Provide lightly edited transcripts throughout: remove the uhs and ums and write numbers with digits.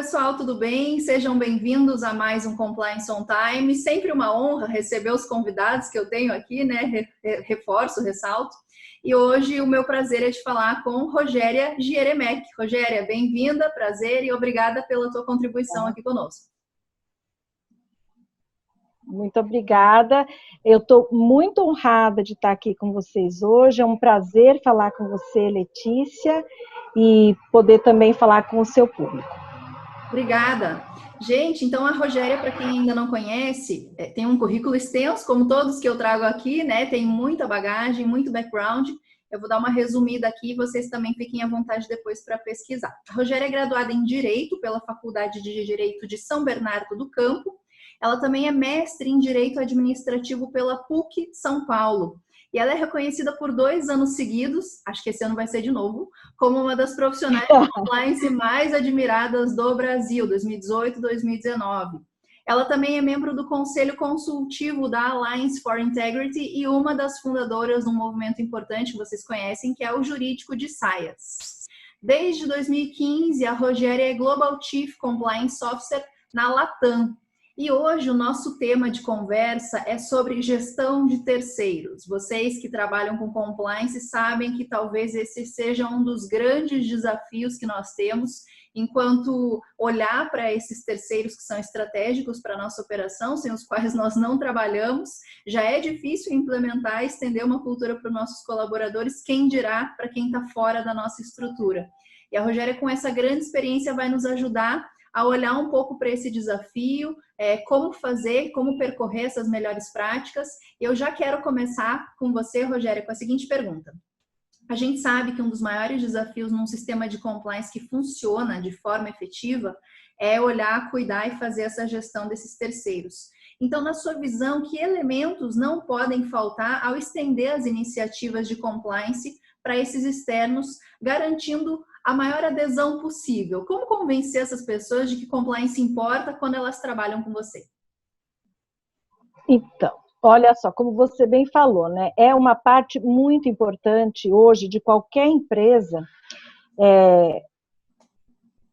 pessoal, tudo bem? Sejam bem-vindos a mais um Compliance on Time. Sempre uma honra receber os convidados que eu tenho aqui, né? Reforço, ressalto. E hoje o meu prazer é de falar com Rogéria Gieremec. Rogéria, bem-vinda, prazer e obrigada pela tua contribuição aqui conosco. Muito obrigada. Eu estou muito honrada de estar aqui com vocês hoje. É um prazer falar com você, Letícia, e poder também falar com o seu público. Obrigada. Gente, então a Rogéria, para quem ainda não conhece, tem um currículo extenso, como todos que eu trago aqui, né? Tem muita bagagem, muito background. Eu vou dar uma resumida aqui, vocês também fiquem à vontade depois para pesquisar. A Rogéria é graduada em Direito pela Faculdade de Direito de São Bernardo do Campo. Ela também é mestre em Direito Administrativo pela PUC São Paulo. E ela é reconhecida por 2 anos seguidos, acho que esse ano vai ser de novo, como uma das profissionais de compliance mais admiradas do Brasil, 2018 e 2019. Ela também é membro do Conselho Consultivo da Alliance for Integrity e uma das fundadoras de um movimento importante que vocês conhecem, que é o Jurídico de Saias. Desde 2015, a Rogéria é Global Chief Compliance Officer na Latam. E hoje o nosso tema de conversa é sobre gestão de terceiros. Vocês que trabalham com compliance sabem que talvez esse seja um dos grandes desafios que nós temos, enquanto olhar para esses terceiros que são estratégicos para a nossa operação, sem os quais nós não trabalhamos, já é difícil implementar e estender uma cultura para os nossos colaboradores, quem dirá para quem está fora da nossa estrutura. E a Rogéria, com essa grande experiência, vai nos ajudar a olhar um pouco para esse desafio, como fazer, como percorrer essas melhores práticas. Eu já quero começar com você, Rogéria, com a seguinte pergunta. A gente sabe que um dos maiores desafios num sistema de compliance que funciona de forma efetiva é olhar, cuidar e fazer essa gestão desses terceiros. Então, na sua visão, que elementos não podem faltar ao estender as iniciativas de compliance para esses externos, garantindo a maior adesão possível? Como convencer essas pessoas de que compliance importa quando elas trabalham com você? Então, olha só, como você bem falou, né? É uma parte muito importante hoje de qualquer empresa,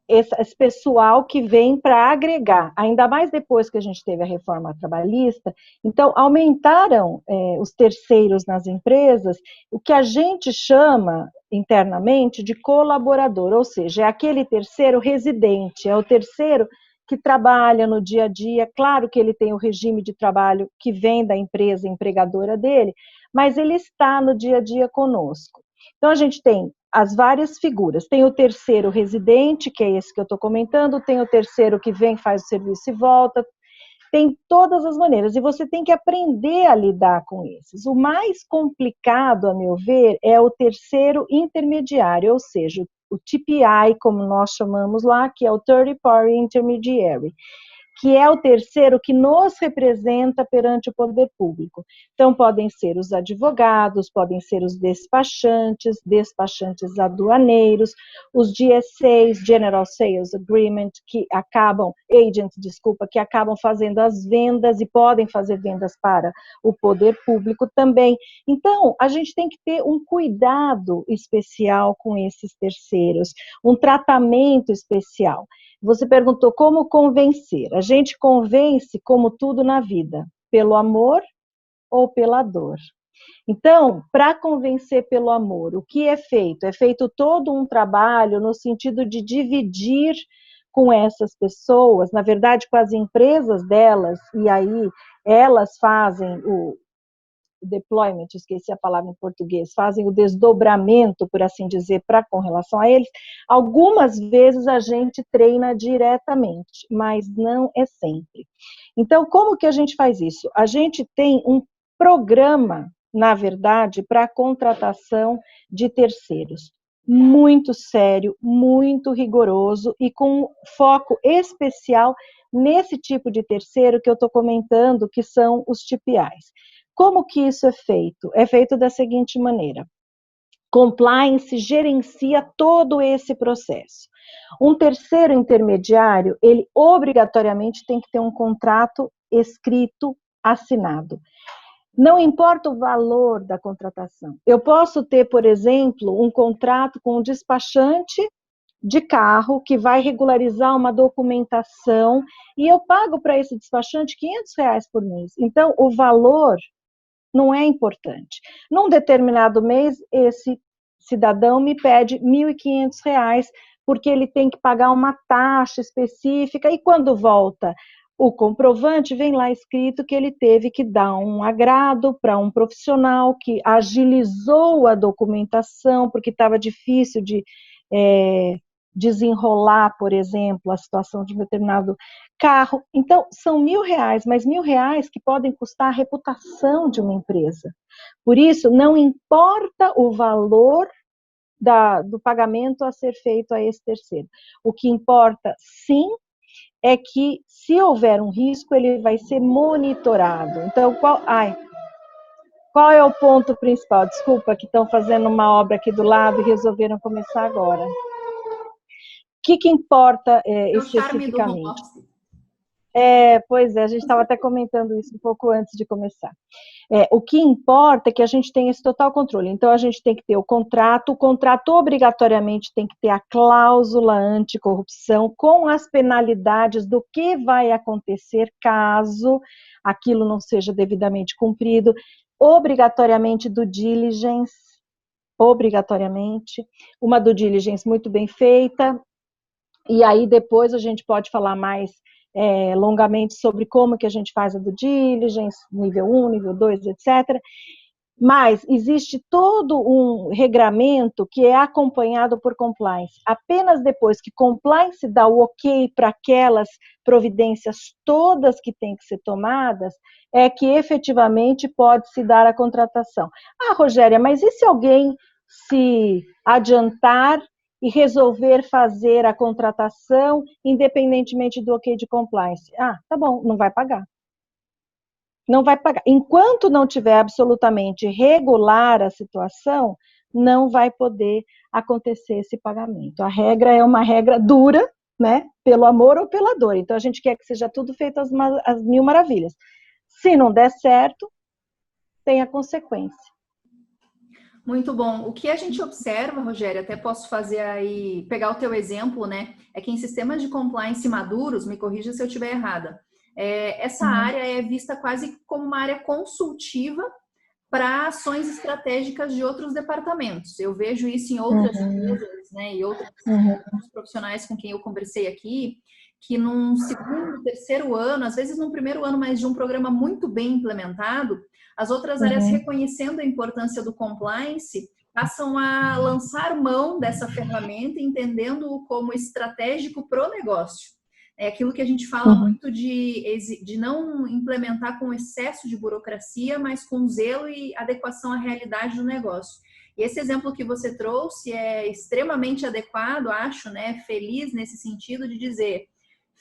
esse pessoal que vem para agregar, ainda mais depois que a gente teve a reforma trabalhista. Então, aumentaram os terceiros nas empresas, o que a gente chama internamente de colaborador, ou seja, é aquele terceiro residente, é o terceiro que trabalha no dia a dia. Claro que ele tem o regime de trabalho que vem da empresa empregadora dele, mas ele está no dia a dia conosco. Então, a gente tem as várias figuras. Tem o terceiro residente, que é esse que eu estou comentando, tem o terceiro que vem, faz o serviço e volta, tem todas as maneiras, e você tem que aprender a lidar com esses. O mais complicado, a meu ver, é o terceiro intermediário, ou seja, o TPI, como nós chamamos lá, que é o Third Party Intermediary, que é o terceiro que nos representa perante o poder público. Então, podem ser os advogados, podem ser os despachantes aduaneiros, os GSAs, General Sales Agreement, que acabam fazendo as vendas e podem fazer vendas para o poder público também. Então, a gente tem que ter um cuidado especial com esses terceiros, um tratamento especial. Você perguntou como convencer. A gente convence, como tudo na vida, pelo amor ou pela dor. Então, para convencer pelo amor, o que é feito? É feito todo um trabalho no sentido de dividir com essas pessoas, na verdade, com as empresas delas, e aí elas fazem o deployment, esqueci a palavra em português, fazem o desdobramento, por assim dizer, com relação a eles. Algumas vezes a gente treina diretamente, mas não é sempre. Então, como que a gente faz isso? A gente tem um programa, na verdade, para a contratação de terceiros. Muito sério, muito rigoroso e com foco especial nesse tipo de terceiro que eu estou comentando, que são os TPIs. Como que isso é feito? É feito da seguinte maneira. Compliance gerencia todo esse processo. Um terceiro intermediário, ele obrigatoriamente tem que ter um contrato escrito, assinado. Não importa o valor da contratação. Eu posso ter, por exemplo, um contrato com um despachante de carro, que vai regularizar uma documentação, e eu pago para esse despachante R$ 500 por mês. Então, o valor não é importante. Num determinado mês, esse cidadão me pede R$ 1.500, porque ele tem que pagar uma taxa específica, e quando volta o comprovante, vem lá escrito que ele teve que dar um agrado para um profissional que agilizou a documentação, porque estava difícil de desenrolar, por exemplo, a situação de um determinado carro. Então, são R$ 1.000, mas R$ 1.000 que podem custar a reputação de uma empresa. Por isso, não importa o valor do pagamento a ser feito a esse terceiro. O que importa, sim, é que, se houver um risco, ele vai ser monitorado. Então, qual é o ponto principal? Desculpa, que estão fazendo uma obra aqui do lado e resolveram começar agora. O que importa especificamente? Pois é, a gente estava até comentando isso um pouco antes de começar. O que importa é que a gente tenha esse total controle. Então, a gente tem que ter o contrato obrigatoriamente tem que ter a cláusula anticorrupção, com as penalidades do que vai acontecer caso aquilo não seja devidamente cumprido, obrigatoriamente due diligence, uma due diligence muito bem feita, e aí depois a gente pode falar mais longamente sobre como que a gente faz a due diligence, nível 1, nível 2, etc. Mas existe todo um regramento que é acompanhado por compliance. Apenas depois que compliance dá o ok para aquelas providências todas que têm que ser tomadas, é que efetivamente pode se dar a contratação. Ah, Rogéria, mas e se alguém se adiantar e resolver fazer a contratação independentemente do ok de compliance? Ah, tá bom, não vai pagar. Não vai pagar. Enquanto não tiver absolutamente regular a situação, não vai poder acontecer esse pagamento. A regra é uma regra dura, né? Pelo amor ou pela dor. Então, a gente quer que seja tudo feito às mil maravilhas. Se não der certo, tem a consequência. Muito bom. O que a gente observa, Rogério, até posso fazer aí, pegar o teu exemplo, né? É que em sistemas de compliance maduros, me corrija se eu estiver errada, essa área é vista quase como uma área consultiva para ações estratégicas de outros departamentos. Eu vejo isso em outras empresas, né? E outros profissionais com quem eu conversei aqui, que num segundo, terceiro ano, às vezes num primeiro ano, mas de um programa muito bem implementado, as outras áreas, reconhecendo a importância do compliance, passam a lançar mão dessa ferramenta, entendendo-o como estratégico para o negócio. É aquilo que a gente fala muito de não implementar com excesso de burocracia, mas com zelo e adequação à realidade do negócio. E esse exemplo que você trouxe é extremamente adequado, acho, né? Feliz nesse sentido de dizer,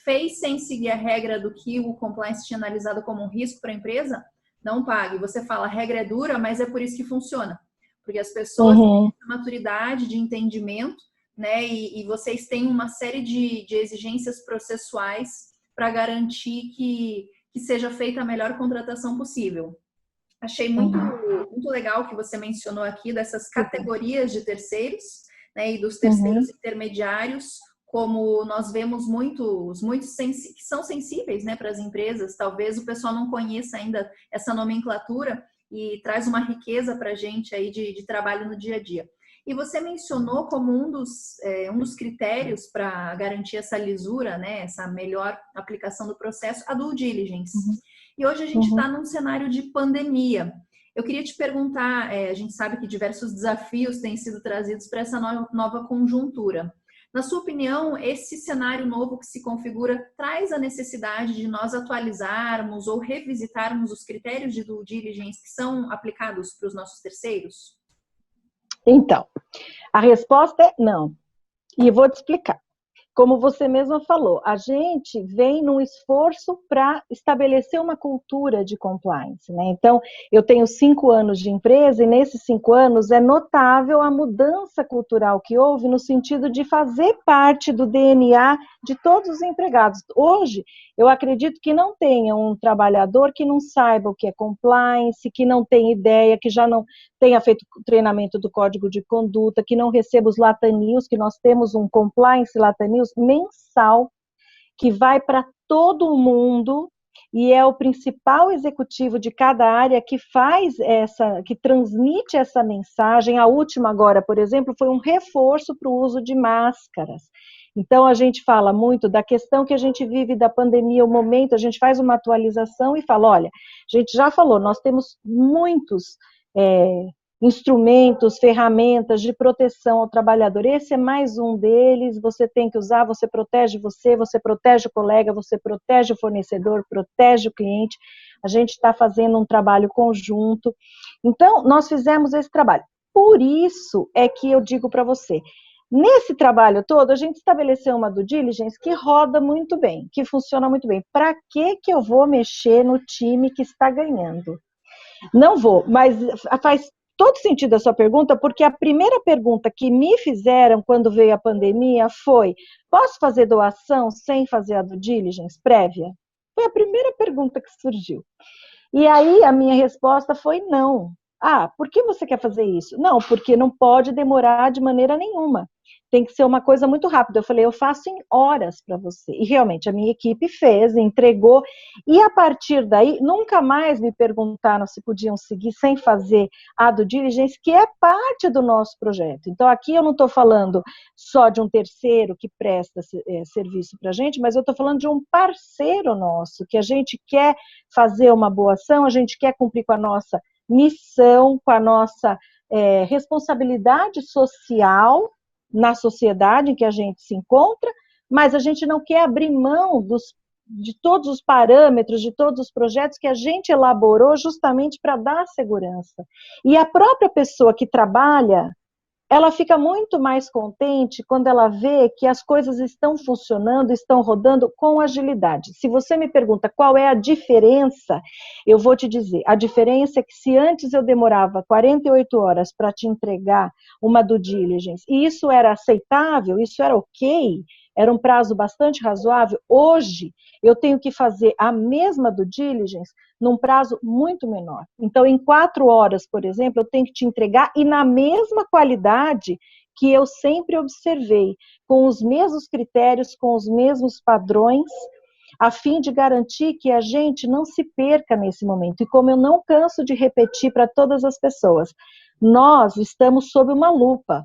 fez sem seguir a regra do que o compliance tinha analisado como um risco para a empresa, não pague. Você fala, a regra é dura, mas é por isso que funciona. Porque as pessoas têm maturidade de entendimento, né? E vocês têm uma série de exigências processuais para garantir que seja feita a melhor contratação possível. Achei muito legal que você mencionou aqui dessas categorias de terceiros, né? E dos terceiros intermediários, como nós vemos muitos que são sensíveis, né, para as empresas. Talvez o pessoal não conheça ainda essa nomenclatura e traz uma riqueza para a gente aí de trabalho no dia a dia. E você mencionou como um dos critérios para garantir essa lisura, né, essa melhor aplicação do processo, a due diligence. E hoje a gente está num cenário de pandemia. Eu queria te perguntar, a gente sabe que diversos desafios têm sido trazidos para essa nova conjuntura. Na sua opinião, esse cenário novo que se configura traz a necessidade de nós atualizarmos ou revisitarmos os critérios de due diligence que são aplicados para os nossos terceiros? Então, a resposta é não. E eu vou te explicar. como você mesma falou, a gente vem num esforço para estabelecer uma cultura de compliance, né? Então, eu tenho 5 anos de empresa e nesses 5 anos é notável a mudança cultural que houve no sentido de fazer parte do DNA de todos os empregados. Hoje, eu acredito que não tenha um trabalhador que não saiba o que é compliance, que não tenha ideia, que já não tenha feito treinamento do código de conduta, que não receba os Latam News, que nós temos um compliance Latam News mensal, que vai para todo mundo, e é o principal executivo de cada área que faz que transmite essa mensagem. A última agora, por exemplo, foi um reforço para o uso de máscaras. Então, a gente fala muito da questão que a gente vive da pandemia, o momento, a gente faz uma atualização e fala, olha, a gente já falou, nós temos muitos instrumentos, ferramentas de proteção ao trabalhador. Esse é mais um deles, você tem que usar, você protege o colega, você protege o fornecedor, protege o cliente. A gente está fazendo um trabalho conjunto. Então, nós fizemos esse trabalho. Por isso é que eu digo para você, nesse trabalho todo, a gente estabeleceu uma due diligence que roda muito bem, que funciona muito bem. Para que eu vou mexer no time que está ganhando? Não vou, mas faz todo sentido a sua pergunta, porque a primeira pergunta que me fizeram quando veio a pandemia foi: posso fazer doação sem fazer a due diligence prévia? Foi a primeira pergunta que surgiu. E aí a minha resposta foi não. Ah, por que você quer fazer isso? Não, porque não pode demorar de maneira nenhuma. Tem que ser uma coisa muito rápida. Eu falei, eu faço em horas para você. E realmente a minha equipe fez, entregou. E a partir daí, nunca mais me perguntaram se podiam seguir sem fazer a due diligence, que é parte do nosso projeto. Então aqui eu não estou falando só de um terceiro que presta serviço para a gente, mas eu estou falando de um parceiro nosso, que a gente quer fazer uma boa ação, a gente quer cumprir com a nossa missão, com a nossa responsabilidade social na sociedade em que a gente se encontra, mas a gente não quer abrir mão de todos os parâmetros, de todos os projetos que a gente elaborou justamente para dar segurança. E a própria pessoa que trabalha, ela fica muito mais contente quando ela vê que as coisas estão funcionando, estão rodando com agilidade. Se você me pergunta qual é a diferença, eu vou te dizer, a diferença é que se antes eu demorava 48 horas para te entregar uma due diligence, e isso era aceitável, isso era ok, era um prazo bastante razoável, hoje eu tenho que fazer a mesma due diligence num prazo muito menor. Então, em 4 horas, por exemplo, eu tenho que te entregar e na mesma qualidade que eu sempre observei, com os mesmos critérios, com os mesmos padrões, a fim de garantir que a gente não se perca nesse momento. E como eu não canso de repetir para todas as pessoas, nós estamos sob uma lupa.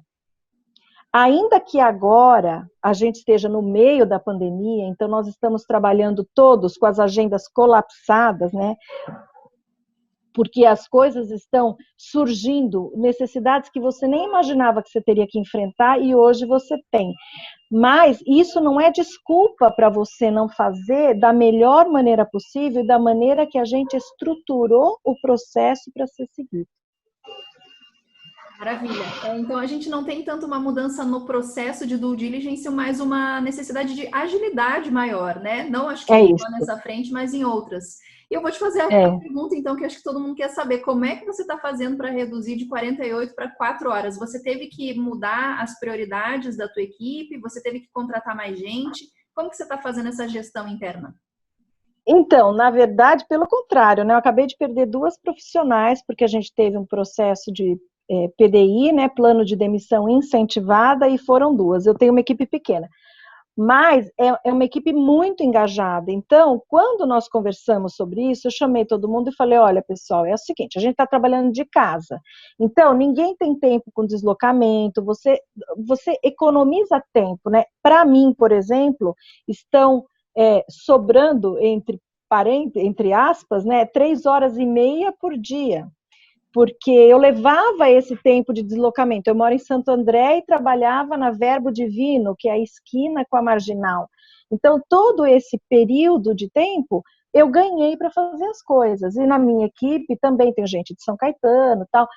Ainda que agora a gente esteja no meio da pandemia, então nós estamos trabalhando todos com as agendas colapsadas, né? Porque as coisas estão surgindo, necessidades que você nem imaginava que você teria que enfrentar e hoje você tem. Mas isso não é desculpa para você não fazer da melhor maneira possível e da maneira que a gente estruturou o processo para ser seguido. Maravilha. Então, a gente não tem tanto uma mudança no processo de due diligence, mas uma necessidade de agilidade maior, né? Não acho que só nessa frente, mas em outras. E eu vou te fazer a pergunta, então, que acho que todo mundo quer saber. Como é que você está fazendo para reduzir de 48 para 4 horas? Você teve que mudar as prioridades da tua equipe? Você teve que contratar mais gente? Como que você está fazendo essa gestão interna? Então, na verdade, pelo contrário, né? Eu acabei de perder 2 profissionais, porque a gente teve um processo de PDI, né, plano de demissão incentivada, e foram 2. Eu tenho uma equipe pequena, mas é uma equipe muito engajada. Então, quando nós conversamos sobre isso, eu chamei todo mundo e falei, olha, pessoal, é o seguinte, a gente está trabalhando de casa, então ninguém tem tempo com deslocamento, você economiza tempo, né? Para mim, por exemplo, estão sobrando, entre aspas, né, 3 horas e meia por dia, porque eu levava esse tempo de deslocamento. Eu moro em Santo André e trabalhava na Verbo Divino, que é a esquina com a Marginal. Então, todo esse período de tempo, eu ganhei para fazer as coisas. E na minha equipe também tem gente de São Caetano e tal.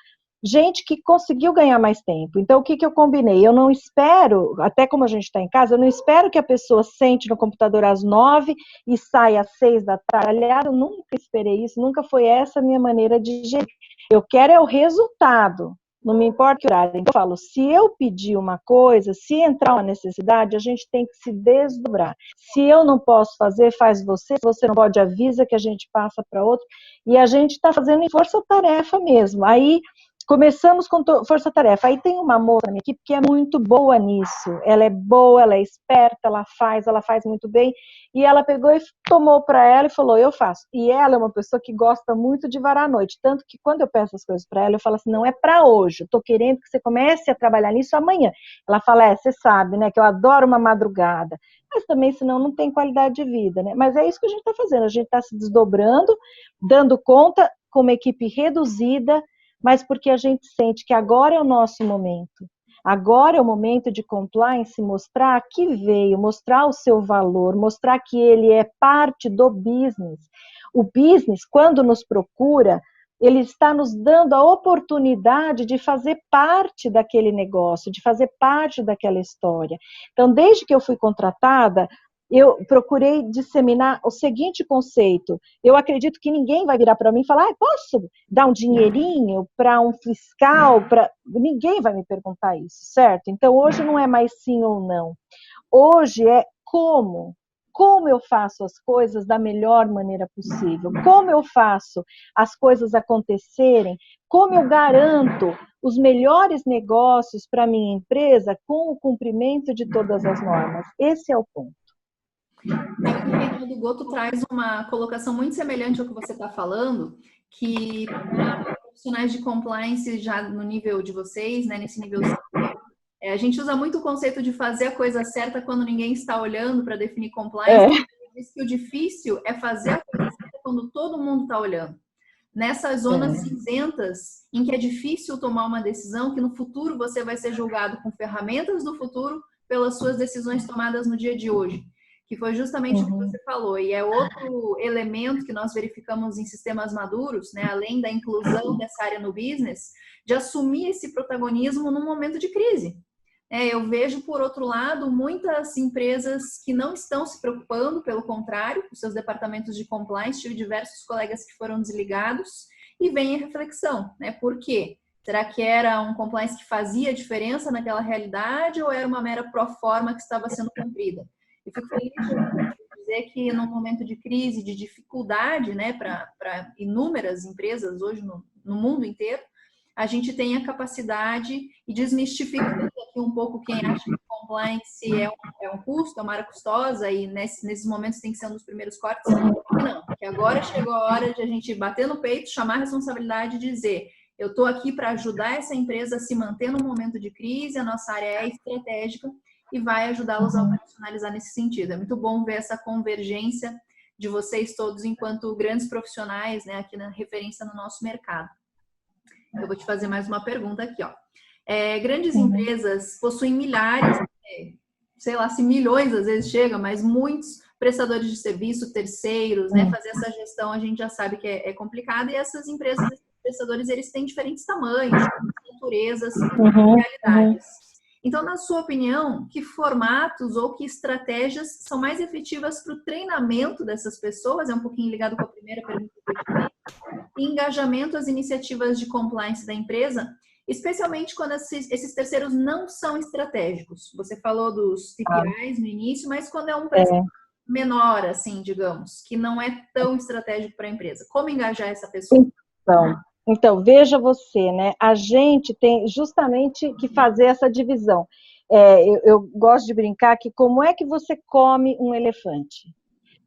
gente que conseguiu ganhar mais tempo. Então, o que eu combinei? Eu não espero, até como a gente está em casa, eu não espero que a pessoa sente no computador às 9 e saia às 6 da tarde. Aliás, eu nunca esperei isso, nunca foi essa a minha maneira de gerir. Eu quero é o resultado, não me importa o horário. Então, eu falo, se eu pedir uma coisa, se entrar uma necessidade, a gente tem que se desdobrar. Se eu não posso fazer, faz você. Se você não pode, avisa que a gente passa para outro. E a gente está fazendo em força-tarefa mesmo. Aí, começamos com força-tarefa. Aí tem uma moça na minha equipe que é muito boa nisso. Ela é boa, ela é esperta, ela faz muito bem. E ela pegou e tomou para ela e falou, eu faço. E ela é uma pessoa que gosta muito de varar a noite. Tanto que quando eu peço as coisas para ela, eu falo assim, não é para hoje. Eu estou querendo que você comece a trabalhar nisso amanhã. Ela fala, você sabe, né, que eu adoro uma madrugada. Mas também, senão, não tem qualidade de vida, né? Mas é isso que a gente está fazendo. A gente está se desdobrando, dando conta com uma equipe reduzida, mas porque a gente sente que agora é o nosso momento. Agora é o momento de compliance mostrar que veio, mostrar o seu valor, mostrar que ele é parte do business. O business, quando nos procura, ele está nos dando a oportunidade de fazer parte daquele negócio, de fazer parte daquela história. Então, desde que eu fui contratada, eu procurei disseminar o seguinte conceito. Eu acredito que ninguém vai virar para mim e falar, posso dar um dinheirinho para um fiscal? Ninguém vai me perguntar isso, certo? Então, hoje não é mais sim ou não. Hoje é como. Como eu faço as coisas da melhor maneira possível? Como eu faço as coisas acontecerem? Como eu garanto os melhores negócios para a minha empresa com o cumprimento de todas as normas? Esse é o ponto. O Reinaldo Goto traz uma colocação muito semelhante ao que você está falando, que para profissionais de compliance já no nível de vocês, né, nesse nível, a gente usa muito o conceito de fazer a coisa certa quando ninguém está olhando para definir compliance. Diz que o difícil é fazer a coisa certa quando todo mundo está olhando. Nessas zonas cinzentas, em que é difícil tomar uma decisão, que no futuro você vai ser julgado com ferramentas do futuro pelas suas decisões tomadas no dia de hoje. Que foi justamente o que você falou. E é outro elemento que nós verificamos em sistemas maduros, né, além da inclusão dessa área no business, de assumir esse protagonismo num momento de crise. Eu vejo, por outro lado, muitas empresas que não estão se preocupando, pelo contrário, os seus departamentos de compliance. Tive diversos colegas que foram desligados e vem a reflexão, né? Por quê? Será que era um compliance que fazia diferença naquela realidade ou era uma mera proforma que estava sendo cumprida? Eu fico feliz de dizer que num momento de crise, de dificuldade, né, para inúmeras empresas hoje no mundo inteiro, a gente tem a capacidade e desmistificando aqui um pouco quem acha que compliance é um custo, é uma área custosa e nesses momentos tem que ser um dos primeiros cortes. Não, que agora chegou a hora de a gente bater no peito, chamar a responsabilidade e dizer, eu estou aqui para ajudar essa empresa a se manter no momento de crise, a nossa área é estratégica e vai ajudá-los a operacionalizar nesse sentido. É muito bom ver essa convergência de vocês todos enquanto grandes profissionais, né, aqui na referência no nosso mercado. Eu vou te fazer mais uma pergunta aqui, ó. Grandes empresas possuem milhares, sei lá se milhões às vezes chega, mas muitos prestadores de serviço, terceiros, né? Fazer essa gestão a gente já sabe que é complicado, e essas empresas, esses prestadores, eles têm diferentes tamanhos, naturezas, realidades. Então, na sua opinião, que formatos ou que estratégias são mais efetivas para o treinamento dessas pessoas? É um pouquinho ligado com a primeira pergunta que eu te fiz. Engajamento às iniciativas de compliance da empresa, especialmente quando esses terceiros não são estratégicos. Você falou dos TPIs no início, mas quando é um prestador menor, assim, digamos, que não é tão estratégico para a empresa. Como engajar essa pessoa? Então, veja você, né? A gente tem justamente que fazer essa divisão. Eu gosto de brincar que como é que você come um elefante?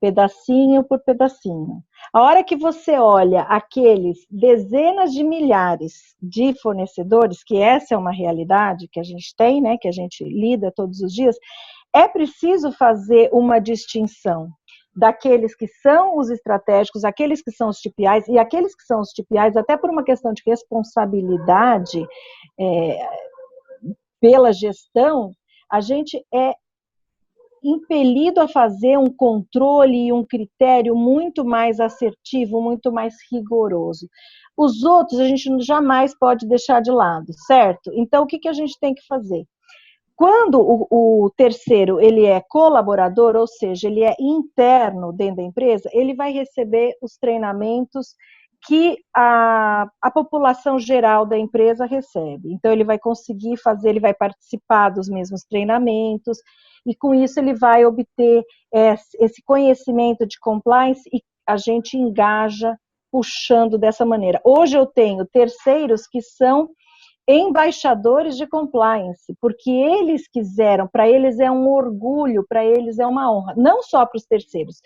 Pedacinho por pedacinho. A hora que você olha aqueles dezenas de milhares de fornecedores, que essa é uma realidade que a gente tem, né, que a gente lida todos os dias, é preciso fazer uma distinção daqueles que são os estratégicos, aqueles que são os TPIs, e aqueles que são os TPIs, até por uma questão de responsabilidade pela gestão, a gente é impelido a fazer um controle e um critério muito mais assertivo, muito mais rigoroso. Os outros a gente jamais pode deixar de lado, certo? Então, o que a gente tem que fazer? Quando o terceiro ele é colaborador, ou seja, ele é interno dentro da empresa, ele vai receber os treinamentos que a população geral da empresa recebe. Então, ele vai conseguir fazer, ele vai participar dos mesmos treinamentos, e com isso ele vai obter esse conhecimento de compliance, e a gente engaja puxando dessa maneira. Hoje eu tenho terceiros que são embaixadores de compliance, porque eles quiseram, para eles é um orgulho, para eles é uma honra, não só para os terceiros,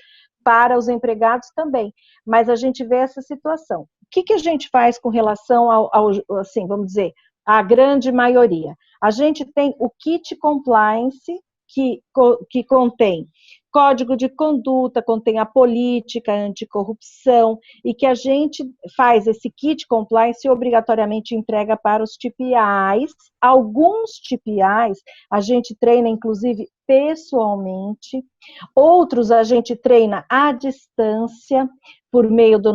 para os empregados também, mas a gente vê essa situação. O que a gente faz com relação ao assim, vamos dizer, a grande maioria? A gente tem o kit compliance, que contém código de conduta, contém a política anticorrupção, e que a gente faz esse kit compliance e obrigatoriamente entrega para os TPIs. Alguns TPIs a gente treina, inclusive, pessoalmente, outros a gente treina à distância, por meio do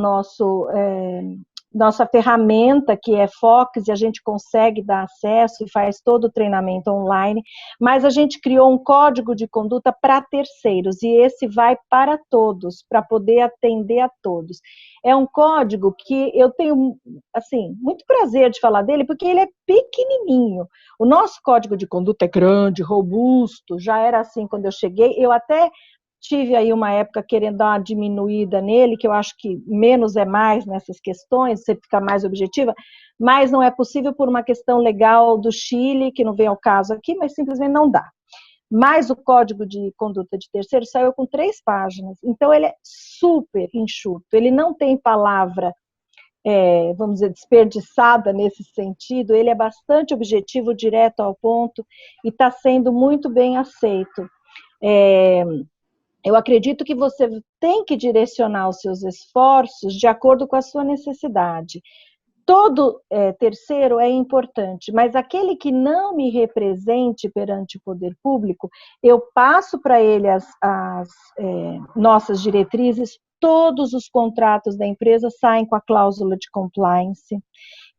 nossa ferramenta, que é Fox, e a gente consegue dar acesso e faz todo o treinamento online, mas a gente criou um código de conduta para terceiros, e esse vai para todos, para poder atender a todos. É um código que eu tenho, assim, muito prazer de falar dele, porque ele é pequenininho. O nosso código de conduta é grande, robusto, já era assim quando eu cheguei, eu até tive aí uma época querendo dar uma diminuída nele, que eu acho que menos é mais nessas questões, você fica mais objetiva, mas não é possível por uma questão legal do Chile, que não vem ao caso aqui, mas simplesmente não dá. Mas o código de conduta de terceiro saiu com 3 páginas, então ele é super enxuto, ele não tem palavra, vamos dizer, desperdiçada nesse sentido, ele é bastante objetivo, direto ao ponto, e está sendo muito bem aceito. Eu acredito que você tem que direcionar os seus esforços de acordo com a sua necessidade. Todo terceiro é importante, mas aquele que não me represente perante o poder público, eu passo para ele as nossas diretrizes. Todos os contratos da empresa saem com a cláusula de compliance,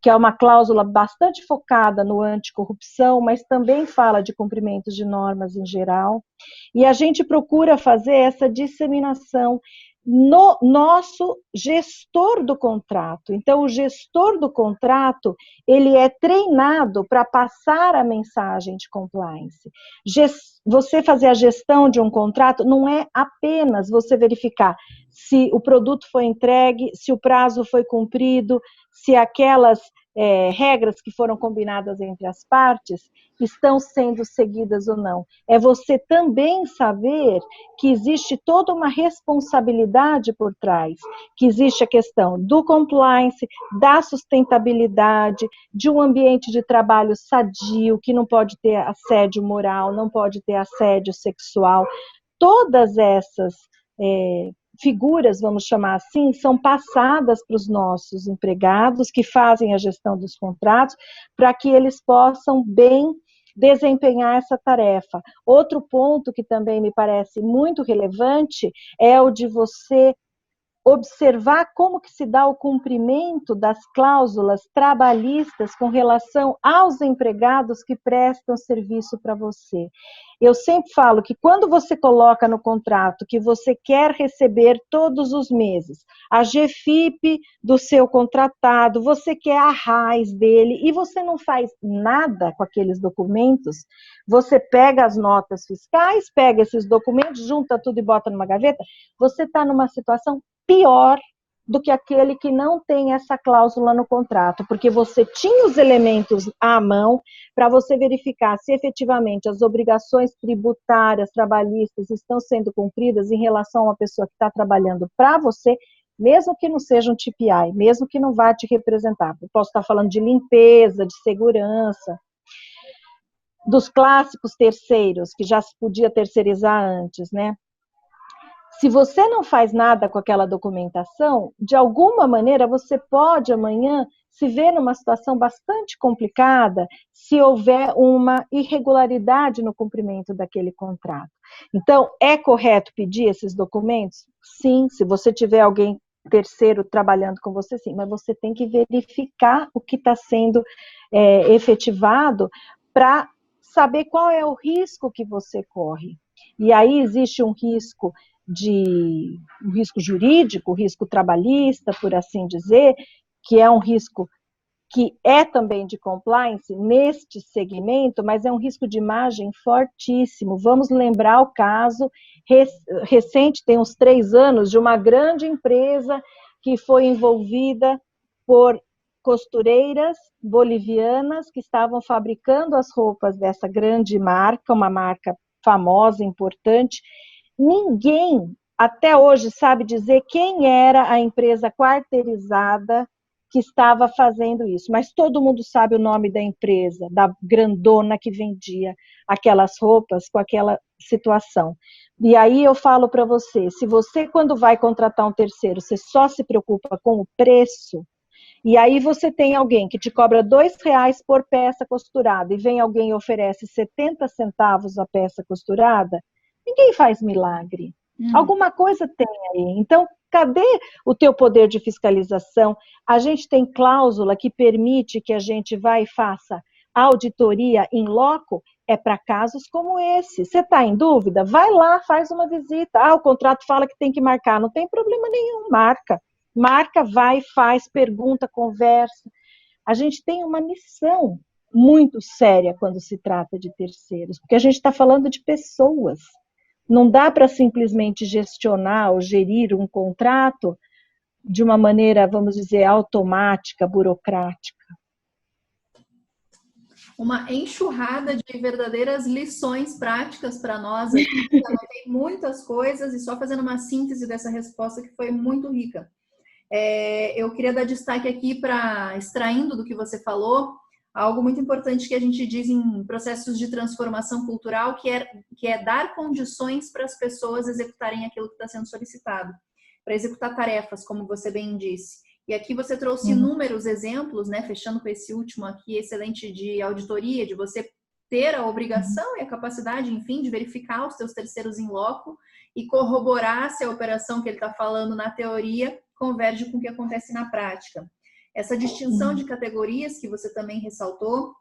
que é uma cláusula bastante focada no anticorrupção, mas também fala de cumprimentos de normas em geral. E a gente procura fazer essa disseminação no nosso gestor do contrato. Então, o gestor do contrato, ele é treinado para passar a mensagem de compliance. Você fazer a gestão de um contrato não é apenas você verificar se o produto foi entregue, se o prazo foi cumprido, se aquelas regras que foram combinadas entre as partes estão sendo seguidas ou não. É você também saber que existe toda uma responsabilidade por trás, que existe a questão do compliance, da sustentabilidade, de um ambiente de trabalho sadio, que não pode ter assédio moral, não pode ter assédio sexual. Todas essas figuras, vamos chamar assim, são passadas para os nossos empregados que fazem a gestão dos contratos, para que eles possam bem desempenhar essa tarefa. Outro ponto que também me parece muito relevante é o de você observar como que se dá o cumprimento das cláusulas trabalhistas com relação aos empregados que prestam serviço para você. Eu sempre falo que quando você coloca no contrato que você quer receber todos os meses a GFIP do seu contratado, você quer a RAIS dele, e você não faz nada com aqueles documentos, você pega as notas fiscais, pega esses documentos, junta tudo e bota numa gaveta, você está numa situação pior do que aquele que não tem essa cláusula no contrato, porque você tinha os elementos à mão para você verificar se efetivamente as obrigações tributárias, trabalhistas estão sendo cumpridas em relação a uma pessoa que está trabalhando para você, mesmo que não seja um TPI, mesmo que não vá te representar. Eu posso estar falando de limpeza, de segurança, dos clássicos terceiros, que já se podia terceirizar antes, né? Se você não faz nada com aquela documentação, de alguma maneira você pode amanhã se ver numa situação bastante complicada se houver uma irregularidade no cumprimento daquele contrato. Então, é correto pedir esses documentos? Sim, se você tiver alguém terceiro trabalhando com você, sim, mas você tem que verificar o que está sendo efetivado para saber qual é o risco que você corre. E aí existe um risco jurídico, risco trabalhista, por assim dizer, que é um risco que é também de compliance neste segmento, mas é um risco de imagem fortíssimo. Vamos lembrar o caso recente, tem uns 3 anos, de uma grande empresa que foi envolvida por costureiras bolivianas que estavam fabricando as roupas dessa grande marca, uma marca famosa, importante. Ninguém até hoje sabe dizer quem era a empresa quarteirizada que estava fazendo isso, mas todo mundo sabe o nome da empresa, da grandona que vendia aquelas roupas com aquela situação. E aí eu falo para você, se você quando vai contratar um terceiro, você só se preocupa com o preço, e aí você tem alguém que te cobra R$2 por peça costurada, e vem alguém e oferece 70 centavos a peça costurada, ninguém faz milagre. Alguma coisa tem aí. Então, cadê o teu poder de fiscalização? A gente tem cláusula que permite que a gente vá e faça auditoria in loco, é para casos como esse. Você está em dúvida? Vai lá, faz uma visita. O contrato fala que tem que marcar. Não tem problema nenhum, marca. Marca, vai, faz, pergunta, conversa. A gente tem uma missão muito séria quando se trata de terceiros, porque a gente está falando de pessoas. Não dá para simplesmente gestionar ou gerir um contrato de uma maneira, vamos dizer, automática, burocrática. Uma enxurrada de verdadeiras lições práticas para nós aqui. Anotei muitas coisas e só fazendo uma síntese dessa resposta que foi muito rica. Eu queria dar destaque aqui para, extraindo do que você falou, algo muito importante que a gente diz em processos de transformação cultural, que é dar condições para as pessoas executarem aquilo que está sendo solicitado, para executar tarefas, como você bem disse. E aqui você trouxe inúmeros exemplos, né, fechando com esse último aqui, excelente, de auditoria, de você ter a obrigação e a capacidade, enfim, de verificar os seus terceiros in loco e corroborar se a operação que ele está falando na teoria converge com o que acontece na prática. Essa distinção de categorias que você também ressaltou,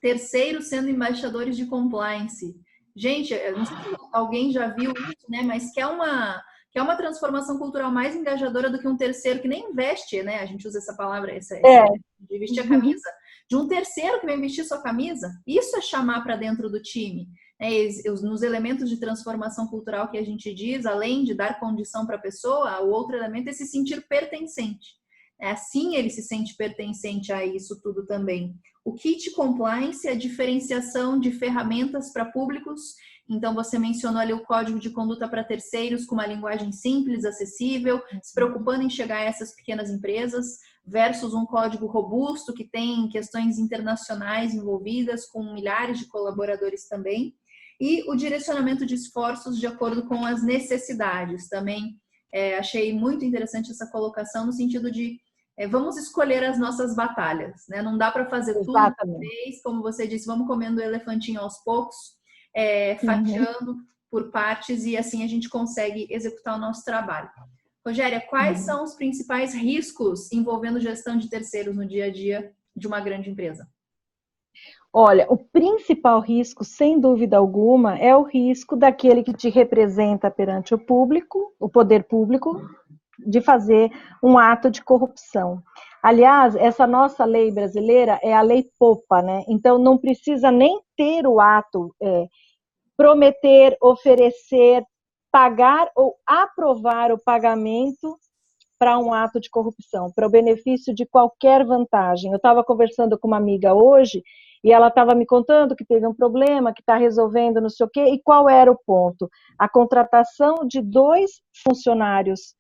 terceiros sendo embaixadores de compliance. Gente, eu não sei se alguém já viu isso, né? Mas que é uma transformação cultural mais engajadora do que um terceiro que nem veste, né? A gente usa essa palavra, de vestir a camisa. De um terceiro que vem vestir sua camisa. Isso é chamar para dentro do time. Nos elementos de transformação cultural que a gente diz, além de dar condição para a pessoa, o outro elemento é se sentir pertencente. Assim ele se sente pertencente a isso tudo também. O kit compliance é a diferenciação de ferramentas para públicos. Então você mencionou ali o código de conduta para terceiros com uma linguagem simples, acessível, se preocupando em chegar a essas pequenas empresas, versus um código robusto que tem questões internacionais envolvidas, com milhares de colaboradores também. E o direcionamento de esforços de acordo com as necessidades. Também achei muito interessante essa colocação no sentido de vamos escolher as nossas batalhas, né? Não dá para fazer tudo de uma vez, como você disse, vamos comendo o elefantinho aos poucos, fatiando por partes, e assim a gente consegue executar o nosso trabalho. Rogéria, quais são os principais riscos envolvendo gestão de terceiros no dia a dia de uma grande empresa? Olha, o principal risco, sem dúvida alguma, é o risco daquele que te representa perante o público, o poder público, de fazer um ato de corrupção. Aliás, essa nossa lei brasileira é a lei Popa, né? Então não precisa nem ter o ato, prometer, oferecer, pagar ou aprovar o pagamento para um ato de corrupção, para o benefício de qualquer vantagem. Eu estava conversando com uma amiga hoje e ela estava me contando que teve um problema, que está resolvendo não sei o quê, e qual era o ponto? A contratação de 2 funcionários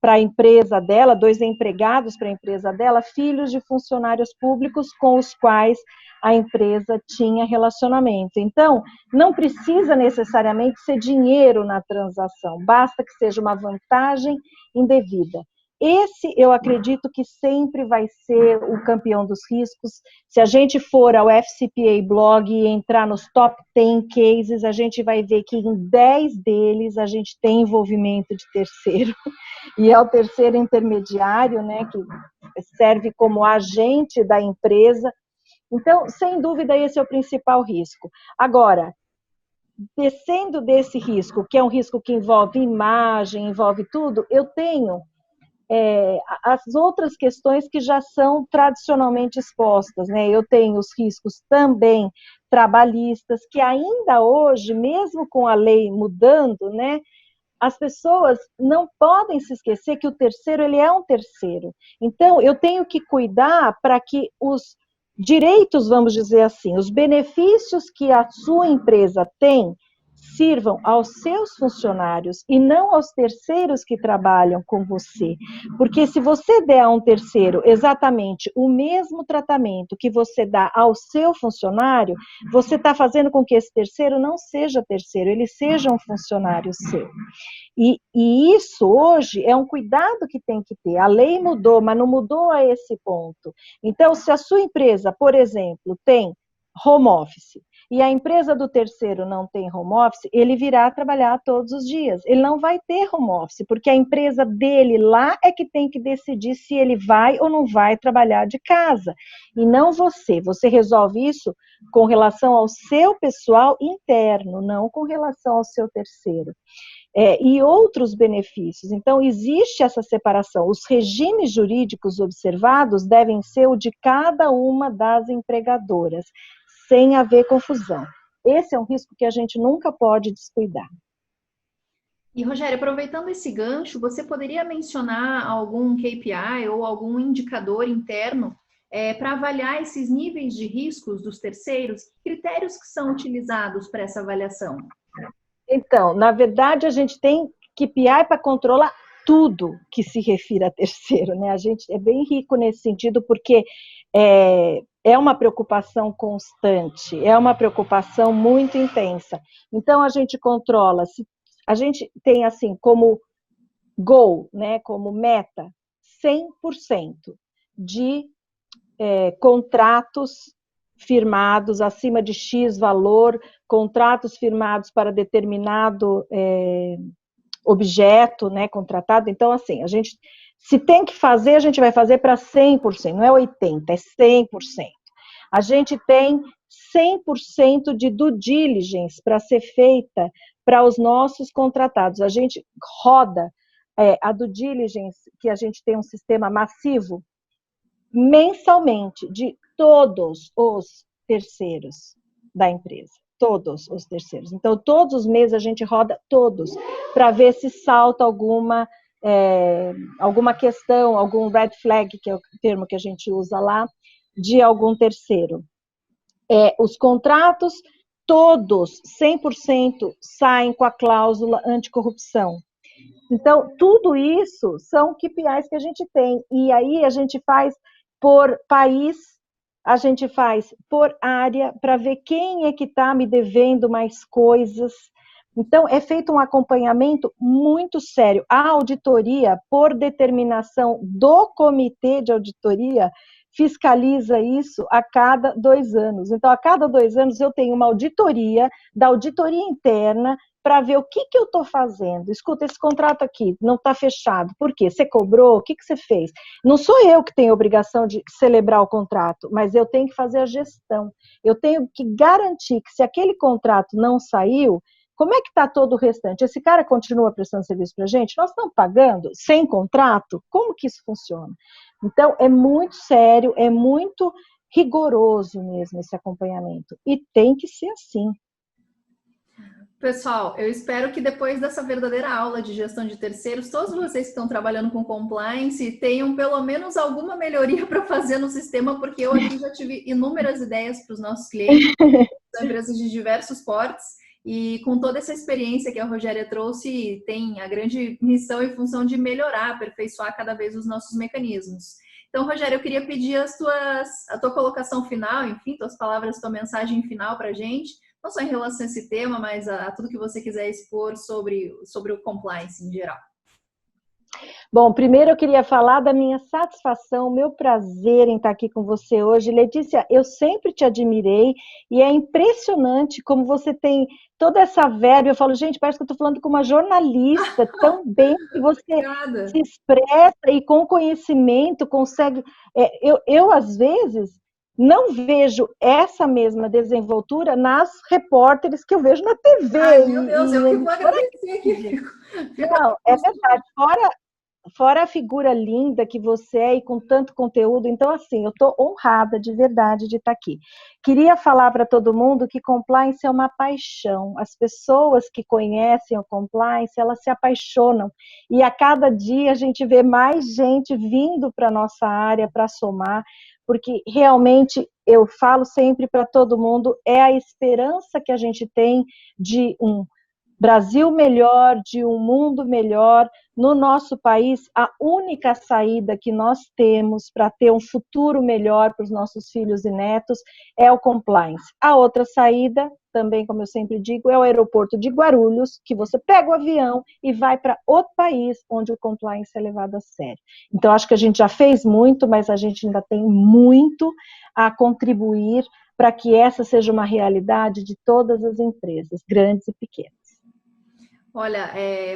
para a empresa dela, 2 empregados para a empresa dela, filhos de funcionários públicos com os quais a empresa tinha relacionamento. Então, não precisa necessariamente ser dinheiro na transação, basta que seja uma vantagem indevida. esse eu acredito que sempre vai ser o campeão dos riscos. Se a gente for ao FCPA blog e entrar nos top 10 cases, a gente vai ver que em 10 deles a gente tem envolvimento de terceiro, e é o terceiro intermediário, né, que serve como agente da empresa. Então, sem dúvida, esse é o principal risco. Agora, descendo desse risco, que é um risco que envolve imagem, envolve tudo, eu tenho as outras questões que já são tradicionalmente expostas, né? Eu tenho os riscos também trabalhistas, que ainda hoje, mesmo com a lei mudando, né, as pessoas não podem se esquecer que o terceiro, ele é um terceiro. Então, eu tenho que cuidar para que os direitos, vamos dizer assim, os benefícios que a sua empresa tem, sirvam aos seus funcionários e não aos terceiros que trabalham com você. Porque se você der a um terceiro exatamente o mesmo tratamento que você dá ao seu funcionário, você está fazendo com que esse terceiro não seja terceiro, ele seja um funcionário seu. E isso hoje é um cuidado que tem que ter. A lei mudou, mas não mudou a esse ponto. Então, se a sua empresa, por exemplo, tem home office, e a empresa do terceiro não tem home office, ele virá trabalhar todos os dias. Ele não vai ter home office, porque a empresa dele lá é que tem que decidir se ele vai ou não vai trabalhar de casa. E não você. Você resolve isso com relação ao seu pessoal interno, não com relação ao seu terceiro. E outros benefícios. Então, existe essa separação. Os regimes jurídicos observados devem ser o de cada uma das empregadoras, sem haver confusão. Esse é um risco que a gente nunca pode descuidar. E, Rogério, aproveitando esse gancho, você poderia mencionar algum KPI ou algum indicador interno para avaliar esses níveis de riscos dos terceiros? Que critérios que são utilizados para essa avaliação? Então, na verdade, a gente tem KPI para controlar tudo que se refira a terceiro, né? A gente é bem rico nesse sentido, porque é uma preocupação constante, é uma preocupação muito intensa. Então, a gente controla, a gente tem assim como goal, né, como meta, 100% de contratos firmados acima de X valor, contratos firmados para determinado objeto, né, contratado. Então, assim, a gente, se tem que fazer, a gente vai fazer para 100%, não é 80%, é 100%. A gente tem 100% de due diligence para ser feita para os nossos contratados. A gente roda a due diligence, que a gente tem um sistema massivo, mensalmente, de todos os terceiros da empresa. Todos os terceiros. Então, todos os meses a gente roda todos, para ver se salta alguma questão, algum red flag, que é o termo que a gente usa lá, de algum terceiro. Os contratos, todos, 100%, saem com a cláusula anticorrupção. Então, tudo isso são KPIs que a gente tem. E aí a gente faz por país, a gente faz por área, para ver quem é que está me devendo mais coisas. Então, é feito um acompanhamento muito sério. A auditoria, por determinação do comitê de auditoria, fiscaliza isso a cada 2 anos. Então, a cada 2 anos eu tenho uma auditoria, da auditoria interna, para ver o que eu estou fazendo. Escuta, esse contrato aqui não está fechado. Por quê? Você cobrou? O que você fez? Não sou eu que tenho a obrigação de celebrar o contrato, mas eu tenho que fazer a gestão. Eu tenho que garantir que se aquele contrato não saiu, como é que está todo o restante? Esse cara continua prestando serviço para a gente? Nós estamos pagando sem contrato? Como que isso funciona? Então, é muito sério, é muito rigoroso mesmo esse acompanhamento. E tem que ser assim. Pessoal, eu espero que depois dessa verdadeira aula de gestão de terceiros, todos vocês que estão trabalhando com compliance tenham pelo menos alguma melhoria para fazer no sistema, porque eu aqui já tive inúmeras ideias para os nossos clientes, são empresas de diversos portes, e com toda essa experiência que a Rogéria trouxe, tem a grande missão e função de melhorar, aperfeiçoar cada vez os nossos mecanismos. Então, Rogéria, eu queria pedir a tua colocação final, enfim, tuas palavras, tua mensagem final para a gente, não só em relação a esse tema, mas a tudo que você quiser expor sobre o compliance em geral. Bom, primeiro eu queria falar da minha satisfação, meu prazer em estar aqui com você hoje. Letícia, eu sempre te admirei e é impressionante como você tem toda essa verba. Eu falo, gente, parece que eu estou falando com uma jornalista tão bem que você Obrigada. se expressa e com conhecimento consegue. Eu, às vezes, não vejo essa mesma desenvoltura nas repórteres que eu vejo na TV Ai, meu Deus, em eu que vou emissora agradecer de aqui. TV. Fico Não, até é emocionada. verdade. Fora a figura linda que você é e com tanto conteúdo, então assim, eu estou honrada de verdade de estar aqui. Queria falar para todo mundo que compliance é uma paixão. As pessoas que conhecem o compliance, elas se apaixonam. E a cada dia a gente vê mais gente vindo para a nossa área para somar, porque realmente eu falo sempre para todo mundo, é a esperança que a gente tem de um Brasil melhor, de um mundo melhor. No nosso país, a única saída que nós temos para ter um futuro melhor para os nossos filhos e netos é o compliance. A outra saída, também, como eu sempre digo, é o aeroporto de Guarulhos, que você pega o avião e vai para outro país onde o compliance é levado a sério. Então, acho que a gente já fez muito, mas a gente ainda tem muito a contribuir para que essa seja uma realidade de todas as empresas, grandes e pequenas. Olha,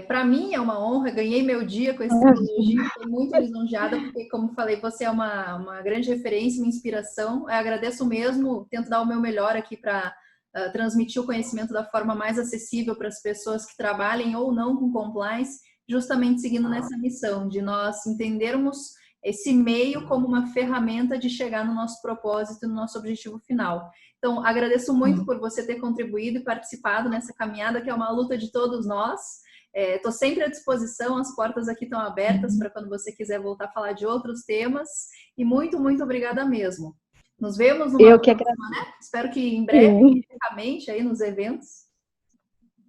para mim é uma honra, ganhei meu dia com esse elogio, fiquei muito lisonjeada, porque, como falei, você é uma grande referência, uma inspiração. Eu agradeço mesmo, tento dar o meu melhor aqui para transmitir o conhecimento da forma mais acessível para as pessoas que trabalhem ou não com compliance, justamente seguindo nessa missão de nós entendermos esse meio como uma ferramenta de chegar no nosso propósito, no nosso objetivo final. Então, agradeço muito por você ter contribuído e participado nessa caminhada, que é uma luta de todos nós. Estou sempre à disposição, as portas aqui estão abertas para quando você quiser voltar a falar de outros temas. E muito, muito obrigada mesmo. Nos vemos numa Eu que próxima, agradeço. né? Espero que em breve, Sim, fisicamente, aí nos eventos.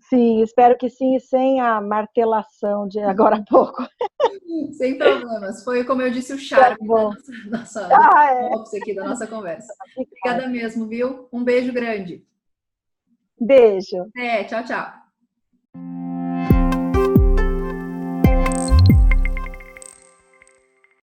sim, espero que sim, sem a martelação de agora há pouco. Sem problemas. Foi, como eu disse, o Tá charme da bom. do Ah, é. office aqui, da nossa conversa. Obrigada. Obrigada mesmo, viu? Um beijo grande. Beijo. Tchau, tchau.